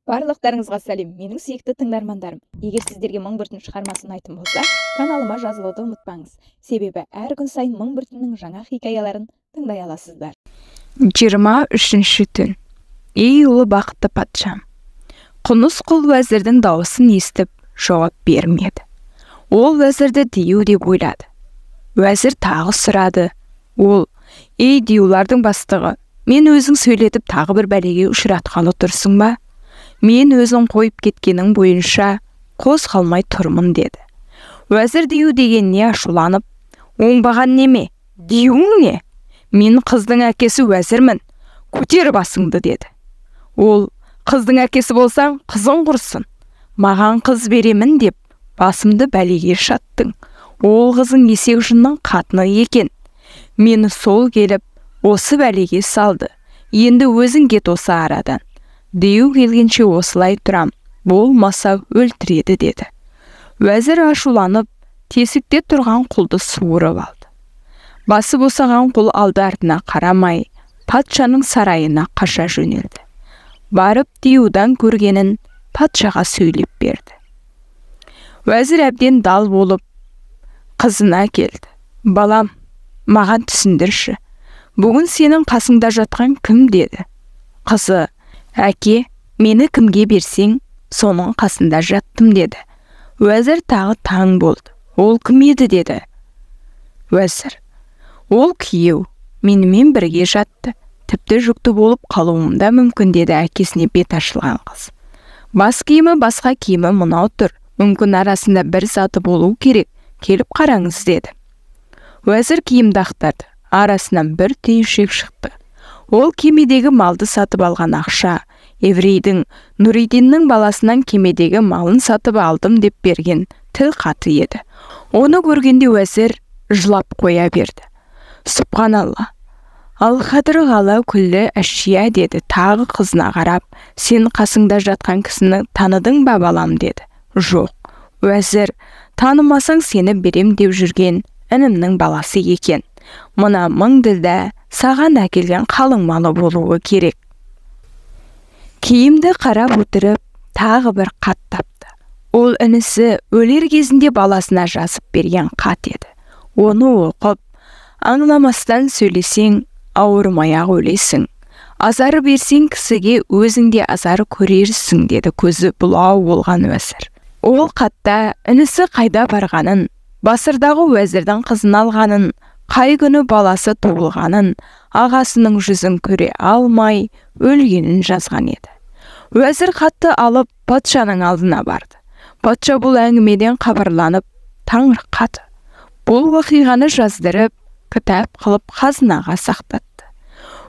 Барлықтарыңызға сәлем, менің сүйікті тыңдармандарым. Егер сіздерге мың бір түн шығармасы ұнайтын болса, каналыма жазылуды ұмытпаңыз. Себебі әр күн сайын мың бір түннің жаңа хикаяларын тыңдай аласыздар. 23-ші түн. Ей ұлы бақытты патшам. Құныс құл уәзірдің дауысын естіп, жауап бермеді. Ол уәзірді Дию деп ойлады. Уәзір тағы сұрады. Ол, ей Диюлардың бастығы, мен өзің сөйлетіп тағы бір бәлеге ұшыратқалы тұрсың ба? Мен өзің қойып кеткенің бойынша қос қалмай тұрмын деді. Уәзір Дию дегеніне ашуланып, оңбаған неме, Диюң не? Мен қыздың әкесі уәзірмін, көтер басыңды деді. Ол, қыздың әкесі болсаң, қызың құрсын. Маған қыз беремін деп, басымды бәлеге шаттың. Ол қызың есек жынның қатыны екен. Мені сол келіп, осы бәлеге салды. Енді өзің кет осы арадан. Дию келгенше осылай тұрам, болмаса өлтіреді деді. Уәзір ашуланып, тесікте тұрған құлды суырып алды. Басы босаған құл алды артына қарамай, патшаның сарайына қаша жөнелді. Барып Диюдан көргенін патшаға сөйлеп берді. Уәзір әбден дал болып, қызына келді. Балам, маған түсіндірші, бүгін сенің қасыңда жатқан кім деді. Қызы, әке, мені кімге берсең, соның қасында жаттым деді. Уәзір тағы таң болды. Ол кім еді деді. Уәзір, ол күйеу, менімен бірге жатты. Тіпті жүкті болып қалуымда мүмкін деді әкесіне бет ашылған қыз. Бас киімі басқа киімі мынау тұр. Мүмкін арасында бір заты болу керек. Келіп қараңыз деді. Уәзір киімді ақтарды. Арасынан бір түйіншек шықты. Ол кемедегі малды сатып алған ақша. Еврейдің Нуридиннің баласынан кемедегі малын сатып алдым деп берген тіл хаты еді. Оны көргенде уәзір жылап қоя берді. Субханалла, Ал-Қадыр ғала күллі әшия деді. Тағы қызына қарап, сен қасыңда жатқан кісіні таныдың ба балам деді. Жоқ, уәзір, танымасаң сені берем деп жүрген інімнің баласы екен. Мына мың ділдә саған әкелген қалың малы болуы керек. Киімді қарап отырып, тағы бір хат тапты. Ол інісі өлер кезінде баласына жазып берген хат еді. Оны оқып, аңламастан сөйлесең, ауырмай-ақ өлесің. Азары берсең кісіге өзіңде азары көрерсің деді көзі бұлау болған уәзір. Ол хатта інісі қайда барғанын, Басырдағы уәзірдің қызын алғанын, қай күні баласы туылғанын, ағасының жүзін көре алмай өлгенін жазған еді. Уәзір хатты алып патшаның алдына барды. Патша бұл әңгімеден хабарланып, таңырқады. Бұл оқиғаны жаздырып, кітап қылып қазынаға сақтатты.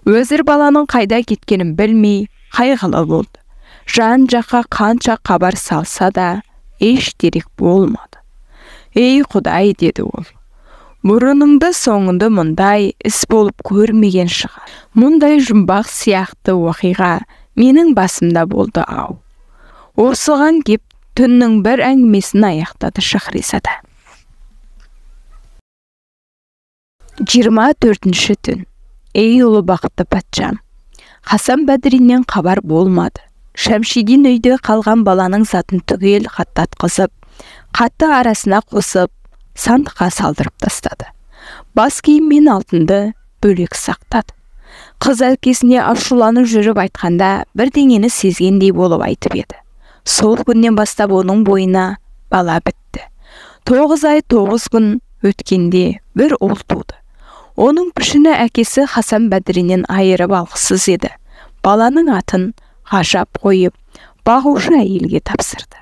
Уәзір баланың қайда кеткенін білмей, қайғылы болды. Жан жаққа қанша хабар салса да, еш дерек болмады. Ей Құдай, деді ол. Бұрыныңды соңынды мұндай іс болып көрмеген шығар. Мұндай жұмбақ сияқты оқиға менің басымда болды ау. Осыған кеп түннің бір әңгімесін аяқтады Шахризада. 24-ші түн. Ей ұлы бақытты патшам. Хасан Бәдіриннен хабар болмады. Шәмшидин үйде қалған баланың затын түгел хаттатқызып, хатты арасына қосып, сандыққа салдырып тастады. Бас киім мен алтынды бөлек сақтады. Қыз әкесіне ашуланып жүріп айтқанда бірдеңені сезгендей болып айтып еді. Сол күннен бастап оның бойына бала бітті. 9 ай 9 күн өткенде бір ұл туды. Оның пішіні әкесі Хасан Бәдіриннен айырып алғысыз еді. Баланың атын ғажап қойып, бағушы әйелге тапсырды.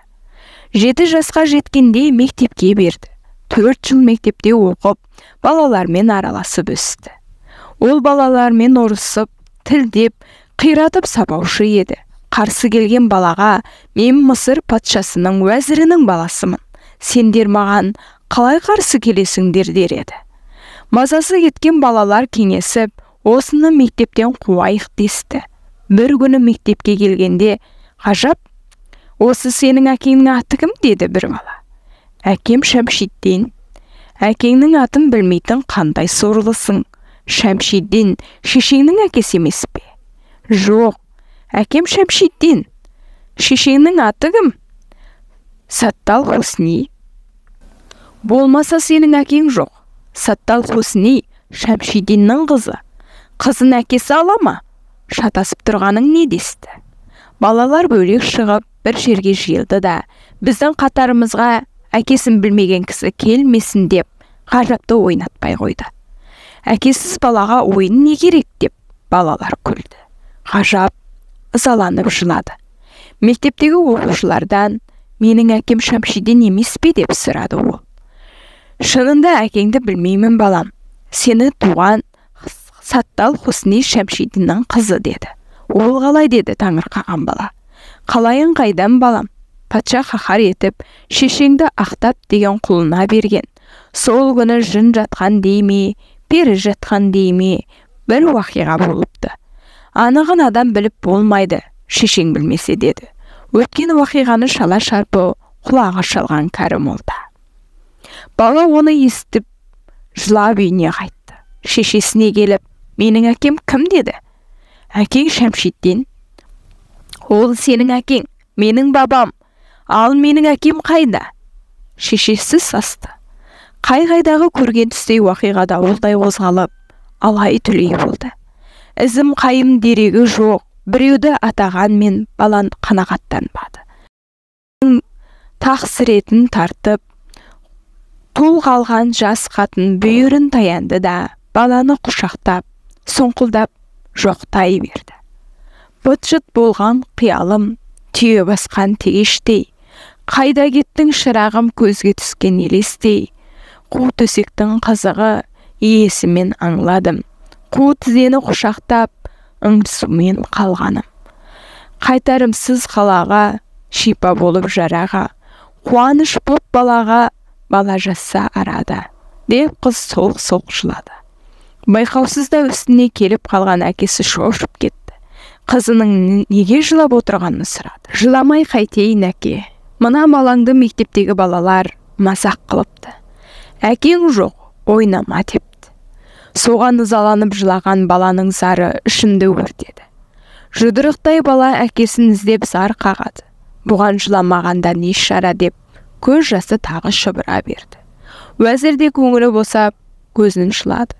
7 жасқа жеткенде мектепке берді. 4 жыл мектепте оқып, балалармен араласып өсті. Ол балалармен ұрысып, тілдеп, қиратып сабаушы еді. Қарсы келген балаға, мен Мысыр патшасының уәзірінің баласымын. Сендер маған қалай қарсы келесіңдер дер еді. Мазасы кеткен балалар кеңесіп, осыны мектептен қуайық десті. Бір күні мектепке келгенде, ғажап, осы сенің әкеңнің аты кім деді бір бала. Әкем Шәмшиддин. Әкеңнің атын білмейтін қандай сорлысың. Шәмшиддин шешеңнің әкесі емес пе? Жоқ, әкем Шәмшиддин. Шешеңнің аты кім? Саттал Хусни. Болмаса сенің әкең жоқ. Саттал Хусни Шәмшидиннің қызы. Қызын әкесі ала ма? Шатасып тұрғаның не десті? Балалар бөлек шығып бір жерге жиылды да, біздің қатарымызға әкесін білмеген кісі келмесін деп, ғажапты ойнатпай қойды. Әкесіз балаға ойын не керек деп, балалар күлді. Ғажап ызаланып жылады. Мектептегі оқушылардан, менің әкем Шәмшидин емес пе деп сұрады ол. Шынында әкеңді білмеймін балам. Сені туған Саттал Хусни Шәмшидиннің қызы деді. Ол қалай деді таңырқаған бала. Қалайын қайдан балам? Патша қаһар етіп, шешеңді ақтап деген құлына берген. Сол күні жын жатқан дейме, пері жатқан дейме, бір уақиға болыпты. Анығын адам біліп болмайды, шешең білмесе деді. Өткен уақиғаны шала шарпы құлағы шалған кәрі молда. Бала оны естіп, жылап үйіне қайтты. Шешесіне келіп, менің әкем кім деді? Әкең Шәмшидин. Ол сенің әкең, менің бабам. Ал менің әкем қайда? Шешесі састы. Қай-қайдағы көрген түстей уақиғада олдай қозғалып, алай-түлей болды. Ізім қайым дерегі жоқ, біреуді атаған мен балан қанағаттанбады. Тақсіретін тартып, тұл қалған жас қатын бүйірін таянды да, баланы құшақтап, соңқылдап, жоқтай берді. Бұт-жыт болған қиялым, түйе басқан тегештей, қайда кеттің шырағым көзге түскен елестей, қу төсектің қызығы иесімен аңладым, қу тізені құшақтап, ыңырсумен қалғаным. Қайтарымсыз қалаға, шипа болып жараға, қуаныш боп балаға, бала жасса арада, деп қыз солқ-солқ жылады. Байқаусызда үстіне келіп қалған әкесі шошып кетті. Қызының неге жылап отырғанын сұрады. Жыламай қайтейін әке. Мына балаңды мектептегі балалар мазақ қылыпты. Әкең жоқ, ойнама депті. Соған ызаланып жылаған баланың зары ішімді өртеді. Жұдырықтай бала әкесін іздеп зар қағады. Бұған жыламағанда не шара деп, көз жасы тағы шұбыра берді. Уәзірде көңілі босап, көзін шылады.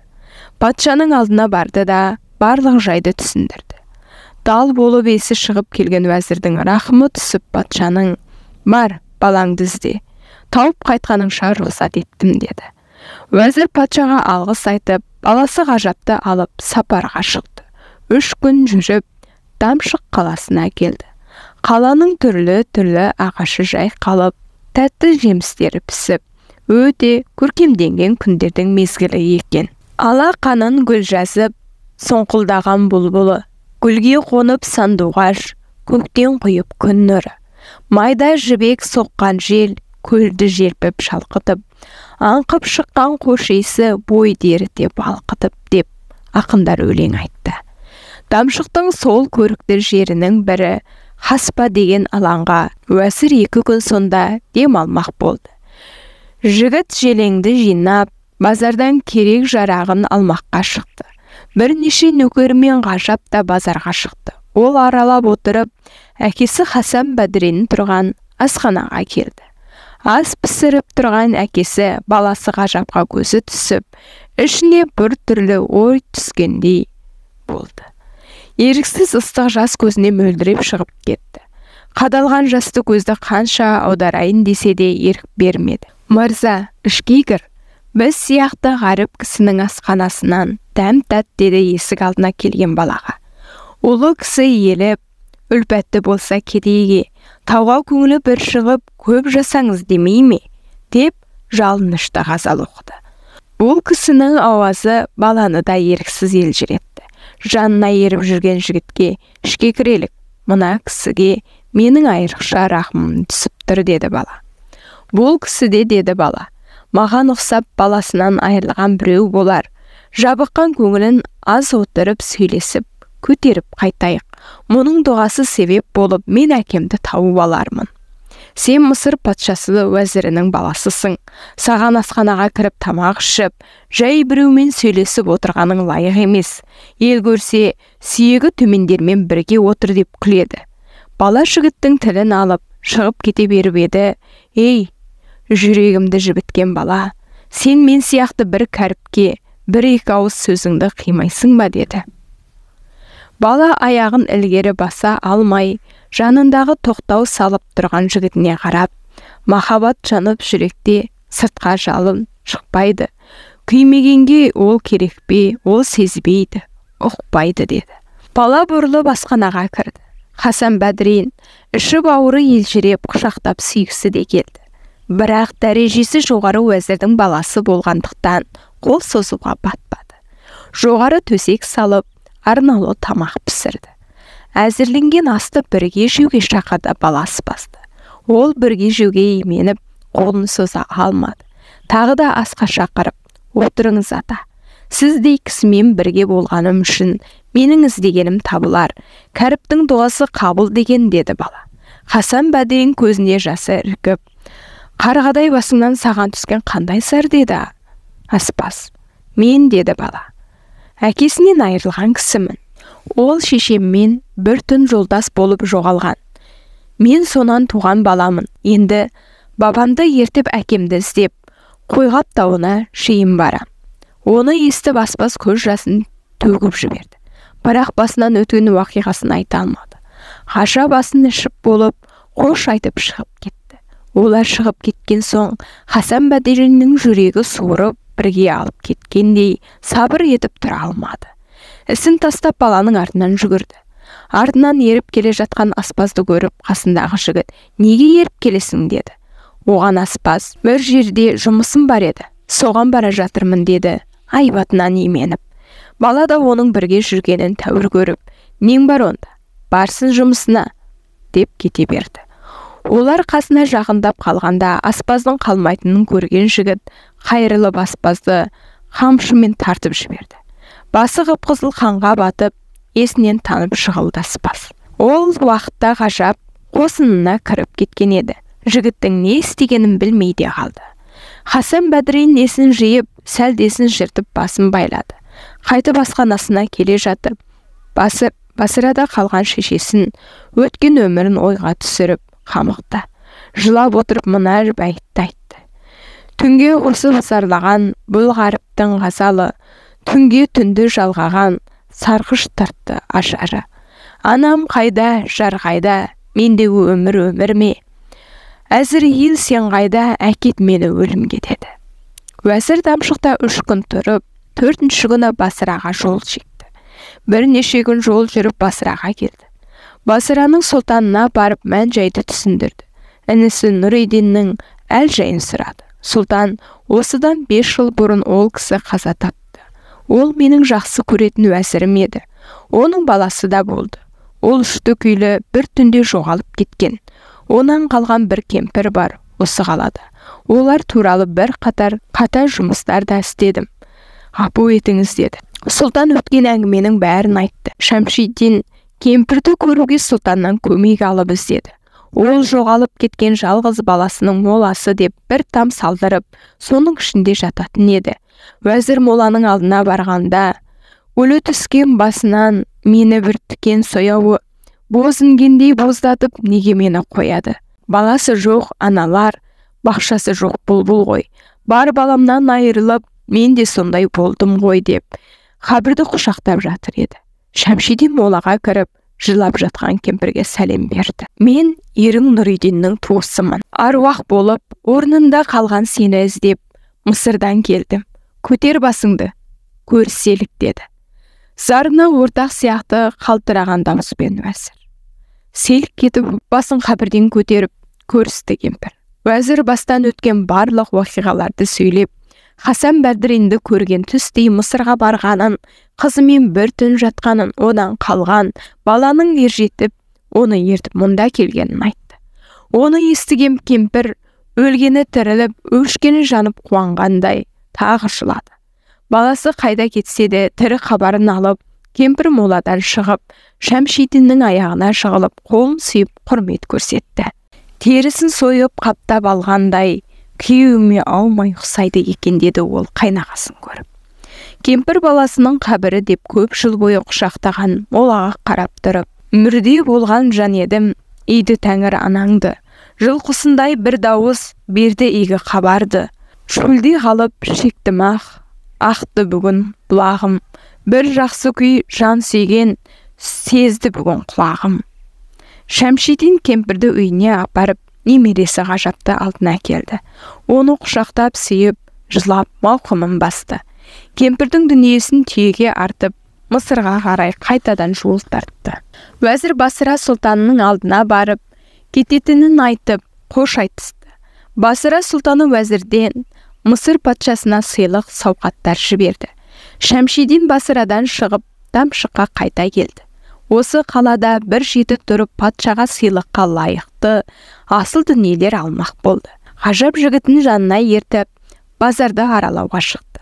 Патшаның алдына барды да, барлық жайды түсіндірді. Дал болып есі шығып келген уәзірдің рахымы түсіп патшаның, бар, балаңды ізде, тауып қайтқаныңша рұқсат еттім деді. Уәзір патшаға алғыс айтып, баласы ғажапты алып сапарға шықты. 3 күн жүріп, Дамшық қаласына келді. Қаланың түрлі ағашы жайқалып, тәтті жемістері пісіп, өте көркемденген күндердің мезгілі екен. Ала қанын гүл жазып, соңқылдаған бұлбұлы, гүлге қонып сандуғаш, көктен құйып күн нұры. Майда жібек соққан жел, көлді желпіп шалқытып, аңқып шыққан қош иісі бой деріте балқытып деп ақындар өлең айтты. Дамшықтың сол көрікті жерінің бірі Хаспа деген алаңға уәзір 2 күн сонда дем алмақ болды. Жігіт желеңді жинап, базардан керек жарағын алмаққа шықты. Бірнеше нөкермен ғажап та базарға шықты. Ол аралап отырып, әкесі Хасан Бәдірен тұрған асханаға келді. Ас пісіріп тұрған әкесі баласы ғажапқа көзі түсіп, ішіне бір түрлі ой түскендей болды. Еріксіз ыстық жас көзіне мөлдіреп шығып кетті. Қадалған жасты көзді қанша аударайын десе де ерік бермеді. Мырза, ішке кір. Біз сияқты ғаріп кісінің асханасынан дәм-тәт деді есік алдына келген балаға. Ұлы кісі еліп, үлпәтті болса кедейге, тауға көңілі бір шығып, көп жасаңыз демей ме? Деп жалынышты ғазал оқыды. Бұл кісінің ауазы баланы да еріксіз елжіретті. Жанына еріп жүрген жігітке, ішке кірелік, мына кісіге менің айрықша рахымым түсіп тұр деді бала. Бұл кісіде деді бала, маған ұқсап баласынан айырылған біреу болар. Жабыққан көңілін аз отырып сөйлесіп, көтеріп қайтайық. Мұның дұғасы себеп болып, мен әкемді тауып алармын. Сен Мысыр патшасы уәзірінің баласысың. Саған асханаға кіріп тамақ ішіп, жай біреумен сөйлесіп отырғаның лайық емес. Ел көрсе, сүйегі төмендермен бірге отыр деп күледі. Бала жігіттің тілін алып, шығып кете беріп еді. Ей, жүрегімді жібіткен бала, сен мен сияқты бір кәріпке, бір-екі ауыз сөзіңді қимайсың ба деді. Бала аяғын ілгері баса алмай, жанындағы тоқтау салып тұрған жігітіне қарап, махаббат жанып жүректе сыртқа жалын шықпайды. Күймегенге ол керек пе, ол сезбейді, ұқпайды деді. Бала бұрылып асханаға кірді. Хасан Бәдрин іші бауыры елжіреп құшақтап сүйгісі де келді. Бірақ дәрежесі жоғары уәзірдің баласы болғандықтан қол созуға батпады. Жоғары төсек салып, арнаулы тамақ пісірді. Әзірленген асты бірге жеуге шақырды баласы басты. Ол бірге жеуге именіп, қолын соза алмады. Тағы да асқа шақырып, отырыңыз ата. Сіздей кісімен бірге болғаным үшін менің іздегенім табылар. Кәріптің дұғасы қабыл деген деді бала. Хасан Бәдрин көзіне жасы іркіп, қарғадай басыңнан саған түскен қандай сар деді аспаз. Мен деді бала. Әкесінен айырылған кісімін. Ол шешеммен бір түн жолдас болып жоғалған. Мен сонан туған баламын. Енді бабамды ертіп әкемді іздеп, Қойғап тауына шейін барам. Оны естіп аспаз көз жасын төгіп жіберді. Бірақ басынан өткен уақиғасын айта алмады. Қаша басын ішіп болып, қош айтып шығып кетті. Олар шығып кеткен соң, Хасан Бәдриннің жүрегі суырып, бірге алып кеткендей сабыр етіп тұра алмады. Ісін тастап баланың артынан жүгірді. Артынан еріп келе жатқан аспазды көріп, қасындағы жігіт, неге еріп келесің деді. Оған аспаз, бір жерде жұмысым бар еді, соған бара жатырмын деді, айбатынан именіп. Бала да оның бірге жүргенін тәуір көріп, нең бар онда, барсын жұмысына, деп кете берді. Олар қасына жақындап қалғанда аспаздың қалмайтынын көрген жігіт қайырылып аспазды қамшымен тартып жіберді. Басы қып-қызыл қанға батып, есінен танып жығылды аспаз. Ол уақытта ғажап қосынына кіріп кеткен еді. Жігіттің не істегенін білмей де қалды. Хасан Бәдрин есін жиып, сәлдесін жыртып басын байлады. Қайтып асханасына келе жатып, Басырада қалған шешесін, өткен өмірін ойға түсіріп, қамықты. Жылап отырып мына бәйтті айтты. Түнге қосып зарлаған бұл ғаріптің ғазалы, түнге түнді жалғаған сарғыш тартты ажары. Анам қайда, жар қайда, мендегі өмір ме? Әзір ел сен қайда, әкет мені өлімге деді. Уәзір дамшықта 3 күн тұрып, 4-ші күні Басыраға жол шекті. Бірнеше күн жол жүріп Басыраға келді. Басыраның сұлтанына барып мән жайды түсіндірді. Інісі Нұридиннің әл жайын сұрады. Сұлтан осыдан 5 жыл бұрын ол кісі қаза тапты. Ол менің жақсы көретін уәзірім еді. Оның баласы да болды. Ол үшті күйлі бір түнде жоғалып кеткен. Онан қалған бір кемпір бар, осы қалада. Олар туралы бір қатар жұмыстар да істедім. Ғапу етіңіз деді. Сұлтан өткен әңгіменің бәрін айтты. Шәмшиддин кемпірді көруге сұлтаннан көмек алып іздеді. Ол жоғалып кеткен жалғыз баласының моласы деп бір там салдырып, соның ішінде жататын еді. Уәзір моланың алдына барғанда, өлі түскен басынан мені бір тікен сояуы бозінгендей боздатып, неге мені қояды? Баласы жоқ аналар, бақшасы жоқ бұлбұл ғой. Бар баламнан айырылып, мен де сондай болдым ғой деп, қабірді құшақтап жатыр еді. Шәмшидин молаға кіріп, жылап жатқан кемпірге сәлем берді. Мен ерің Нұридиннің туысымын. Аруақ болып, орнында қалған сені іздеп, Мысырдан келдім. Көтер басыңды, көріселік деді. Зарына ортақ сияқты қалтыраған дауыспен уәзір. Селк кетіп, басын қабірден көтеріп, көрісті кемпір. Уәзір бастан өткен барлық уақиғаларды сөйлеп, Хасан Бәдринді көрген түстей Мысырға барғанын, қызымен бір түн жатқанын, одан қалған баланың ержетіп, оны ертіп мұнда келгенін айтты. Оны естіген кемпір өлгені тіріліп, өшкені жанып қуанғандай тағы жылады. Баласы қайда кетсе де тірі хабарын алып, кемпір моладан шығып, Шәмшидиннің аяғына жығылып, қолын сүйіп құрмет көрсетті. Терісін сойып қаптап алғандай, күйеуіме аумай ұқсайды екен деді ол қайнағасын көріп. Кемпір баласының қабірі деп көп жыл бойы құшақтаған молаға қарап тұрып, мүрде болған жан едім, Иді тәңір анаңды. Жылқысындай бір дауыс берді игі хабарды. Шөлде қалып шектім ақты бүгін бұлағым. Бір жақсы күй жан сүйген сезді бүгін құлағым. Шәмшидин кемпірді үйіне апарып, немересі Ғажапты алдына келді. Оны құшақтап сүйіп, жылап мауқымын басты. Кемпірдің дүниесін түйеге артып, Мысырға қарай қайтадан жол тартты. Уәзір Басыра сұлтанының алдына барып, кететінін айтып, қош айтысты. Басыра сұлтаны уәзірден Мысыр патшасына сыйлық сауқаттар жіберді. Шәмшидин Басырадан шығып, Дамшыққа қайта келді. Осы қалада бір жеті тұрып патшаға сыйлыққа лайықты асыл дүниелер алмақ болды. Ғажап жігітін жанына ертіп, базарды аралауға шықты.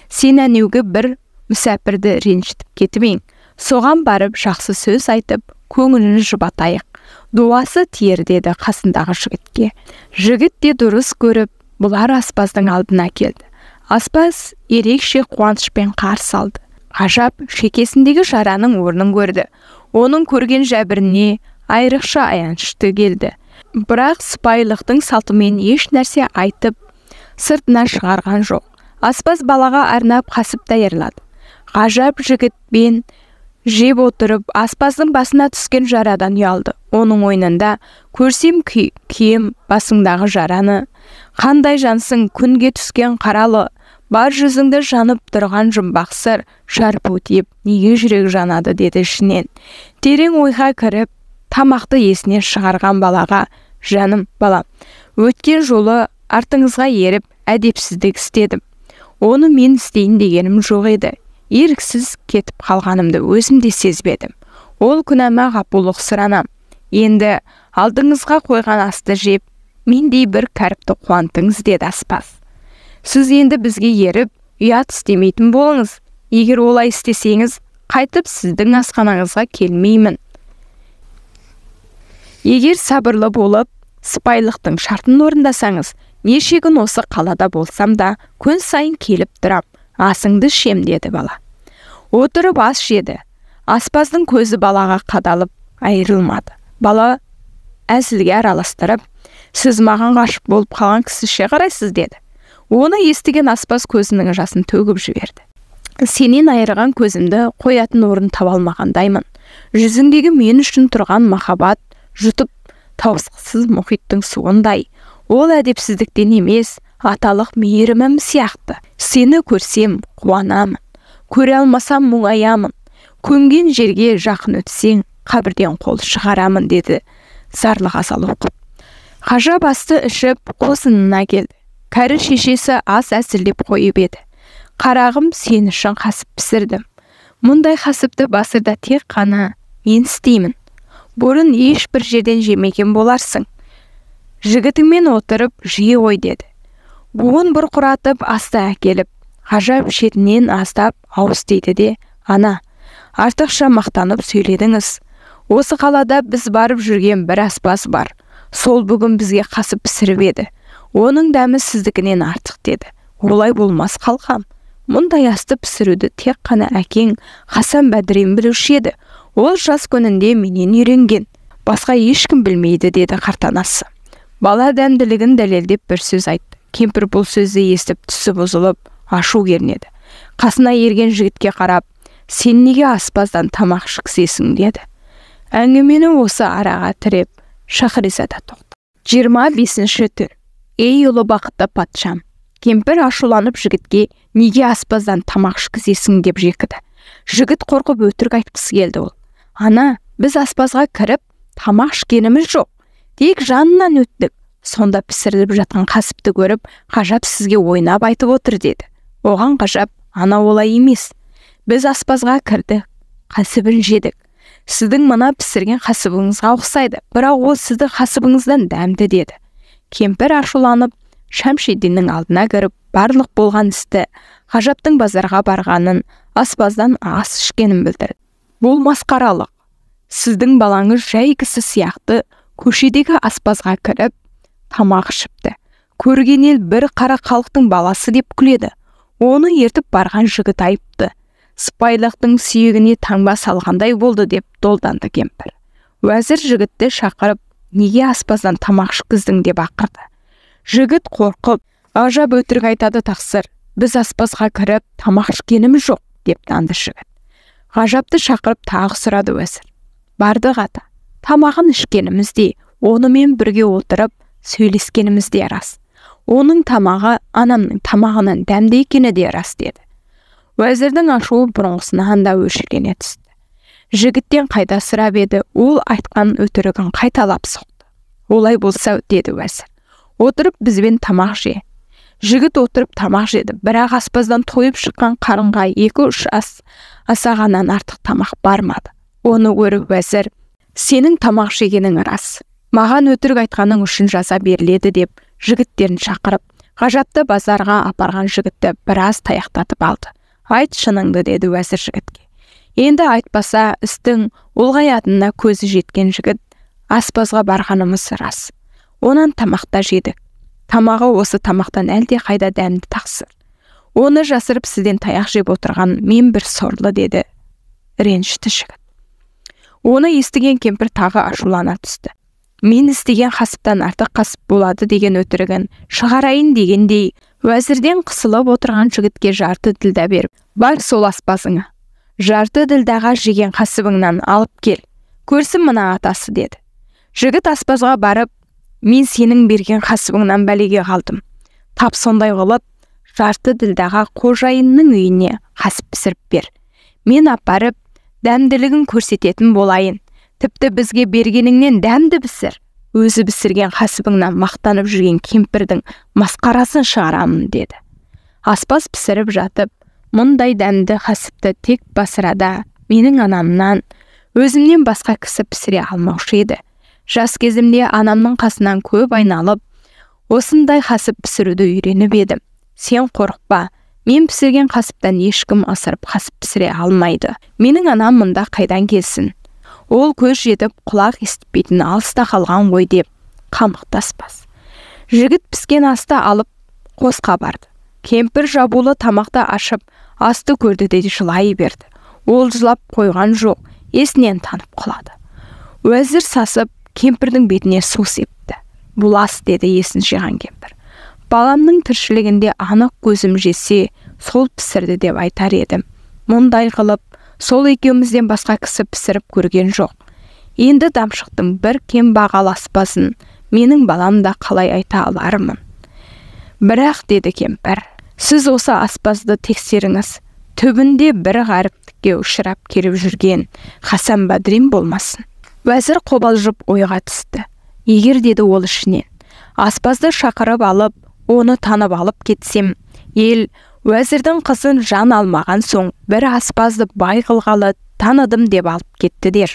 Сен әнеугі бір мүсәпірді ренжітіп кетіп, соған барып жақсы сөз айтып, көңілін жұбатайық. Дуасы тиер деді қасындағы жігітке. Жігіт де дұрыс көріп, бұлар аспаздың алдына келді. Аспаз ерекше қуанышпен қарсы алды. Ғажап шекесіндегі жараның орнын көрді. Оның көрген жәбіріне айрықша аянышты келді. Бірақ сыпайылықтың салтымен еш нәрсе айтып, сыртына шығарған жоқ. Аспаз балаға арнап қасып даярлады. Ғажап жігітпен жеп отырып, аспаздың басына түскен жарадан ұялды. Оның ойнында көрсем кием басыңдағы жараны, қандай жансың күнге түскен қаралы, бар жүзіңді жанып тұрған жұмбақ сыр, шарпу тиіп, неге жүрек жанады деді ішінен. Терең ойға кіріп, тамақты есіне шығарған балаға, жаным балам, өткен жолы артыңызға еріп, әдепсіздік істедім. Оны мен істейін дегенім жоқ еді. Еріксіз кетіп қалғанымды өзім де сезбедім. Ол күнәма ғапулық сұранам. Енді алдыңызға қойған асты жеп, мендей бір кәріпті қуантыңыз деді аспаз. Сіз енді бізге еріп, ұят істемейтін болыңыз. Егер олай істесеңіз, қайтып сіздің асханаңызға келмеймін. Егер сабырлы болып, сыпайылықтың шартын орындасаңыз, неше күн осы қалада болсам да, күн сайын келіп тұрам. Асыңды шем деді бала. Отырып ас жеді. Аспаздың көзі балаға қадалып айырылмады. Бала әзілге араластырып, сіз маған ғашық болып қалған кісіше қарайсыз деді. Оны естіген аспаз көзінің жасын төгіп жіберді. Сенен айырған көзімді қоятын орын таба алмағандаймын. Жүзіңдегі мен үшін тұрған махаббат жұтып таусықсыз мұхиттың суындай. Ол әдепсіздіктен емес, аталық мейірімім сияқты. Сені көрсем қуанамын, көре алмасам мұңаямын. Көмген жерге жақын өтсең, қабірден қол шығарамын деді зарлы ғазал оқып. Ғажап асты ішіп, қосынына келді. Кәрі шешесі ас әзірлеп қойып еді. Қарағым, сен үшін қасып пісірдім. Мұндай қасыпты Басырда тек қана мен істеймін. Бұрын ешбір жерден жемеген боларсың. Жігітіңмен отырып жиі ой деді. Буын бұрқыратып асты әкеліп, Ғажап шетінен аздап ауыз дейді де, ана, артықша мақтанып сөйледіңіз. Осы қалада біз барып жүрген бір аспаз бар. Сол бүгін бізге қасып пісіріп еді. Оның дәмі сіздікінен артық деді. Олай болмас қалқам. Мұндай асты пісіруді тек қана әкең Хасан Бәдірен білуші еді. Ол жас күнінде менен үйренген. Басқа ешкім білмейді деді қартанасы. Бала дәмділігін дәлелдеп бір сөз айтты. Кемпір бұл сөзді естіп түсі бұзылып, ашу кернеді. Қасына ерген жігітке қарап, сен неге аспаздан тамақ ішкізесің деді. Әңгімені осы араға тіреп, Шахризада тоқты. 25-ші түн. Ей ұлы бақытты патшам. Кемпір ашуланып жігітке неге аспаздан тамақ ішкізесің деп жекіді. Жігіт қорқып өтірік айтқысы келді ол. Ана, біз аспазға кіріп, тамақ ішкеніміз жоқ. Тек жанынан өттік. Сонда пісіріліп жатқан қасыпты көріп, Ғажап сізге ойнап айтып отыр деді. Оған Ғажап, ана олай емес. Біз аспазға кірдік, қасыбын жедік. Сіздің мына пісірген қасыбыңызға ұқсайды, бірақ ол сіздің қасыбыңыздан дәмді деді. Кемпір ашуланып, Шәмшидиннің алдына кіріп, барлық болған істі, Ғажаптың базарға барғанын, аспаздан ас ішкенін білдірді. Бұл масқаралық. Сіздің балаңыз жай кісі сияқты көшедегі аспазға кіріп, тамақ ішіпті. Көрген ел бір қара халықтың баласы деп күледі. Оны ертіп барған жігіт айыпты. Сыпайылықтың сүйегіне таңба салғандай болды деп долданды кемпір. Уәзір жігітті шақырып, неге аспаздан тамақ ішкіздің деп ақырды. Жігіт қорқып, ғажап өтірік айтады. Тақсыр, біз аспазға кіріп тамақ ішкеніміз жоқ деп танды жігіт. Ғажапты шақырып тағы сұрады уәзір. Бардық ата, тамағын ішкенімізде, онымен бірге отырып сөйлескенімізде рас. Оның тамағы анамның тамағынан дәмді екені де рас деді. Уәзірдің ашуы бұрынғысынан да өршелене түсті. Жігіттен қайда сұрап еді, ол айтқан өтірігін қайталап соқты. Олай болса деді уәзір, отырып бізбен тамақ же. Жігіт отырып тамақ жеді, бірақ аспаздан тойып шыққан қарынға 2-3 асағаннан артық тамақ бармады. Оны көріп уәзір, сенің тамақ жегенің рас, маған өтірік айтқаның үшін жаза беріледі деп жігіттерін шақырып, ғажапты базарға апарған жігітті біраз таяқтатып алды. Айт шыныңды деді уәзір жігітке. Енді айтпаса істің ұлғаятынына көзі жеткен жігіт, аспазға барғанымыз рас. Онан тамақта жедік. Тамағы осы тамақтан әлде қайда дәмді Тақсыр. Оны жасырып сізден таяқ жеп отырған мен бір сорлы деді ренжішті жігіт. Оны естіген кемпір тағы ашулана түсті. Мен істеген қасыптан артық қасып болады деген өтірігін шығарайын дегендей, уәзірден қысылып отырған жігітке жарты ділда беріп, бар сол аспазыңа, жарты ділдаға жеген қасыбыңнан алып кел, көрсін мына атасы деді. Жігіт аспазға барып, мен сенің берген қасыбыңнан бәлеге қалдым. Тап сондай қылып, жарты ділдаға қожайынның үйіне қасып пісіріп бер. Мен апарып, дәмділігін көрсететін болайын. Тіпті бізге бергеніңнен дәмді пісір. Өзі пісірген қасыбыңнан мақтанып жүрген кемпірдің масқарасын шығарамын деді. Аспаз пісіріп жатып, мұндай дәмді қасыпты тек басырада менің анамнан, өзімнен басқа кісі пісіре алмаушы еді. Жас кезімде анамның қасынан көп айналып, осындай қасып пісіруді үйреніп едім. Сен қорықпа, мен пісірген қасыптан ешкім асырып қасып пісіре алмайды. Менің анам мұнда қайдан келсін? Ол көз жетіп құлақ естіппейтін алыста қалған ғой деп қамықтаспас. Жігіт піскен асты алып қосқа барды. Кемпір жабулы тамақты ашып, асты көрді де жылай берді. Ол жылап қойған жоқ, есінен танып құлады. Уәзір сасып, кемпірдің бетіне су септі. Бұл ас деді есін жиған кемпір. Баламның тіршілігінде анық көзім жесе, сол пісірді деп айтар едім. Мұндай қылып, сол екеумізден басқа кісі пісіріп көрген жоқ. Енді дамшықтың бір кем бағал аспасын менің балам да қалай айта алармын. Бірақ деді кемпір, сіз осы аспазды тексеріңіз. Түбінде бір ғаріптікке ұшырап келіп жүрген Хасан Бадрин болмасын. Уәзір қобалжып ойға түсті. Егер деді ол ішінен, аспазды шақырып алып, оны танып алып кетсем, ел уәзірдің қызын жан алмаған соң бір аспазды бай қылғалы таныдым деп алып кетті дер.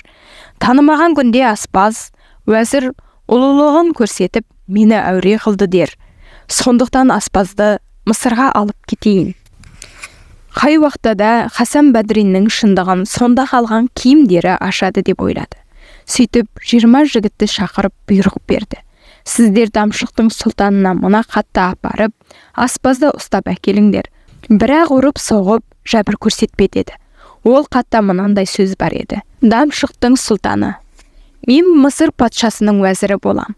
Танымаған күнде аспаз уәзір ұлылығын көрсетіп мені әуре қылды дер. Сондықтан аспазды Мысырға алып кетейін. Қай уақытта Хасан Бадриннің шындығын сонда қалған киімдері ашады деп ойлады. Сөйтіп 20 жігітті шақырып бұйрық берді. Сіздер Дамшықтың сұлтанына мына қатты апарып, аспазды ұстап әкеліңдер. Бірақ ұрып соғып, жәбір көрсетпе деді. Ол қатта мынандай сөз бар еді. Дамшықтың сұлтаны, мен Мысыр патшасының уәзірі болам.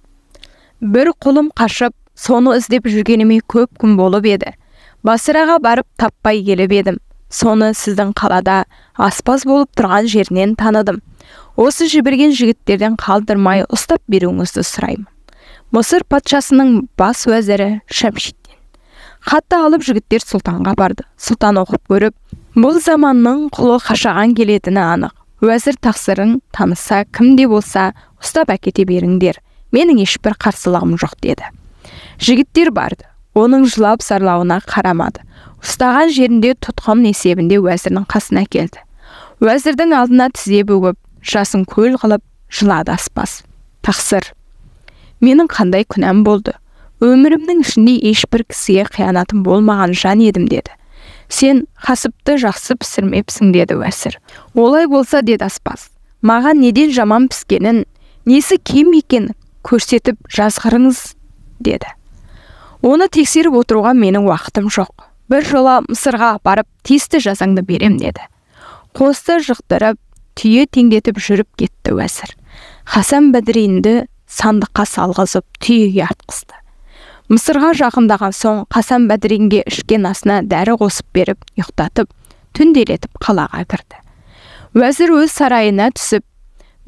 Бір құлым қашып, соны іздеп жүргеніме көп күн болып еді. Басыраға барып таппай келіп едім. Соны сіздің қалада аспаз болып тұрған жерінен таныдым. Осы жіберген жігіттерден қалдырмай ұстап беруіңізді сұраймын. Мысыр патшасының бас уәзірі Шамшиддин. Хатты алып жігіттер сұлтанға барды. Сұлтан оқып көріп, бұл заманның құлы қашаған келетіні анық. Уәзір Тақсырың таныса, кімде болса ұстап әкете беріңдер. Менің ешбір қарсылығым жоқ деді. Жігіттер барды. Оның жылап сарлауына қарамады. Ұстаған жерінде тұтқын есебінде уәзірдің қасына келді. Уәзірдің алдына тізе бүгіп, жасын көл қылып жылады аспаз. Тақсыр, менің қандай күнәм болды? Өмірімнің ішінде ешбір кісіге қиянатым болмаған жан едім деді. Сен қасыпты жақсы пісірмепсің деді уәзір. Олай болса деді аспаз, маған неден жаман піскенін, несі кем екен көрсетіп жазғырыңыз деді. Оны тексеріп отыруға менің уақытым жоқ. Бір жола Мысырға апарып тиісті жазаңды берем деді. Қосты жықтырып, түйе теңдетіп жүріп кетті уәзір. Хасан Бадринді сандыққа салғызып түйеге артқызды. Мысырға жақындаған соң Хасан Бәдринге ішкен асына дәрі қосып беріп, ұйықтатып, түнделетіп қалаға кірді. Уәзір өз сарайына түсіп,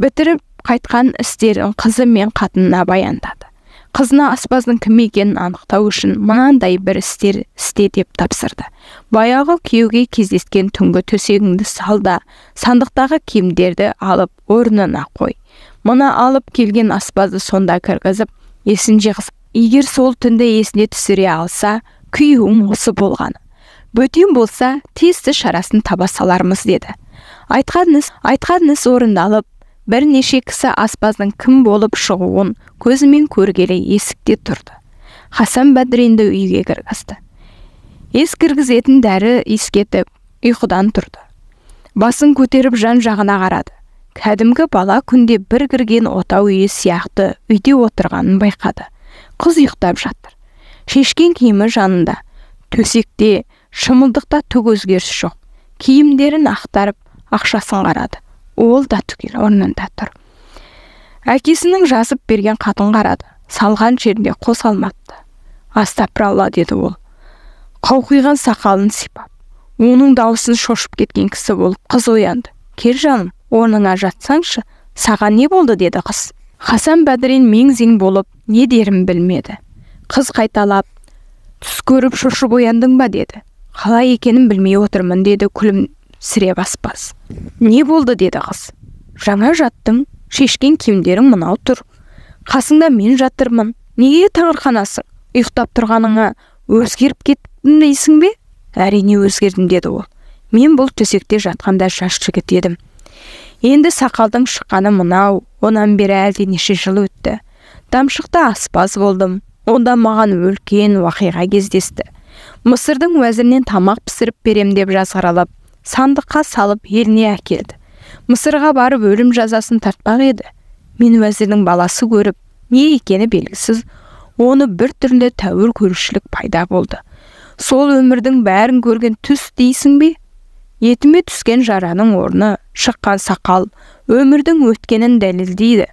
бітіріп қайтқан істерін қызы мен қатынына баяндады. Қызына аспаздың кім екенін анықтау үшін мынандай бір істе деп тапсырды. Баяғы күйеуге кездескен түнгі төсегіңді сал да, сандықтағы киімдерді алып орнына қой. Мұны алып келген аспазды сонда кіргізіп, есін жиғыз. Егер сол түнді есіне түсіре алса, күйеуім осы болғаны. Бөтен болса, тиісті шарасын таба салармыз деді. Айтқан іс орындалып, бірнеше кісі аспаздың кім болып шығуын көзімен көргелі есікте тұрды. Хасан Бәдринді үйге кіргізді. Ес кіргізетін дәрі иіскетіп, ұйқыдан тұрды. Басын көтеріп жан жағына қарады. Кәдімгі бала күнде бір кірген отау үйі сияқты үйде отырғанын байқады. Қыз ұйықтап жатыр. Шешкен киімі жанында. Төсекте, шымылдықта түк өзгеріс жоқ. Киімдерін ақтарып, ақшасын қарады. Ол да түгел орнында тұр. Әкесінің жазып берген хатын қарады. Салған жерінде қос алмапты. Астапыралла деді ол. Қауқиған сақалын сипап. Оның даусын шошып кеткен кісі болып қыз оянды. Кел жаным, орныңа жатсаңшы, саған не болды деді қыз. Хасан Бәдрин мең-зең болып, не дерін білмеді. Қыз қайталап, түс көріп шошып ояндың ба деді. Қалай екенін білмей отырмын деді күлімсіреп аспаз. Не болды деді қыз. Жаңа жаттың, шешкен киімдерің мынау тұр. Қасыңда мен жатырмын. Неге таңырқанасың? Ұйықтап тұрғаныңа өзгеріп кеттің дейсің бе? Әрине өзгердім деді ол. Мен бұл төсекте жатқанда жас жігіт едім. Енді сақалдың шыққаны мынау, онан бері әлденеше жыл өтті. Дамшықта аспаз болдым. Онда маған үлкен уақиға кездесті. Мысырдың уәзірінен тамақ пісіріп берем деп жазғаралап, сандыққа салып еліне әкелді. Мысырға барып өлім жазасын тартпақ еді. Мен уәзірдің баласы көріп, не екені белгісіз, оны бір түрлі тәуір көрушілік пайда болды. Сол өмірдің бәрін көрген түс дейсің бе? Етіме түскен жараның орны, шыққан сақал, өмірдің өткенін дәлелдейді.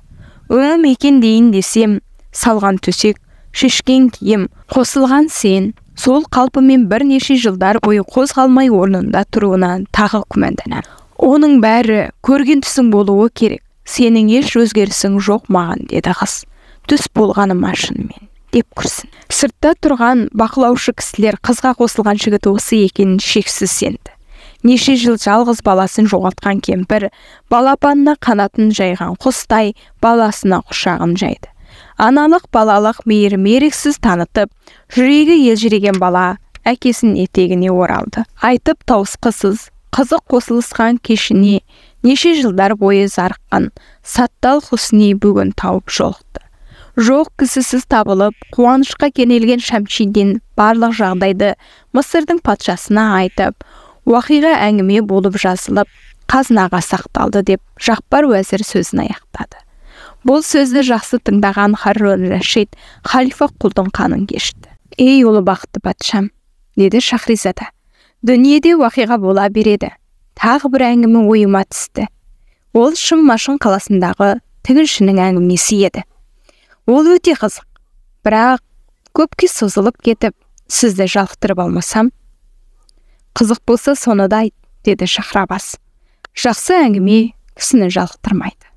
Өмір екен дейін десем, салған төсек, шешкен киім, қосылған сен, сол қалпымен бірнеше жылдар бойы қозғалмай орнында тұруынан тағы күмәнданам. Оның бәрі көрген түсің болуы керек. Сенің еш өзгерісің жоқ маған деді қыз. Түс болғаным шынымен деп күрсін. Сыртта тұрған бақылаушы кісілер қызға қосылған жігіт осы екенін шексіз сенді. Неше жыл жалғыз баласын жоғалтқан кемпір, балапанына қанатын жайған құстай баласына құшағын жайды. Аналық балалық мейірім еріксіз танытып, жүрегі елжіреген бала әкесінің етегіне оралды. Айтып тауысқысыз, қызық қосылысқан кешіне неше жылдар бойы зарыққан Саттал Хусни бүгін тауып жолықты. Жоқ кісісіз табылып, қуанышқа кенелген Шәмшидин барлық жағдайды Мысырдың патшасына айтып, уақиға әңгіме болып жазылып, қазынаға сақталды деп Жақпар уәзір сөзін аяқтады. Бұл сөзді жақсы тыңдаған Харун Рашид халифа құлдың қанын кешті. Ей ұлы бақытты патшам, деді Шахризада. Дүниеде уақиға бола береді. Тағы бір әңгіме ойыма түсті. Ол Шым-Машын қаласындағы тігіншінің әңгімесі еді. Ол өте қызық. Бірақ көпке созылып кетіп, сізді жалықтырып алмасам? Қызық болса соны да айт, деді Шахрабас. Жақсы әңгіме кісіні жалықтырмайды.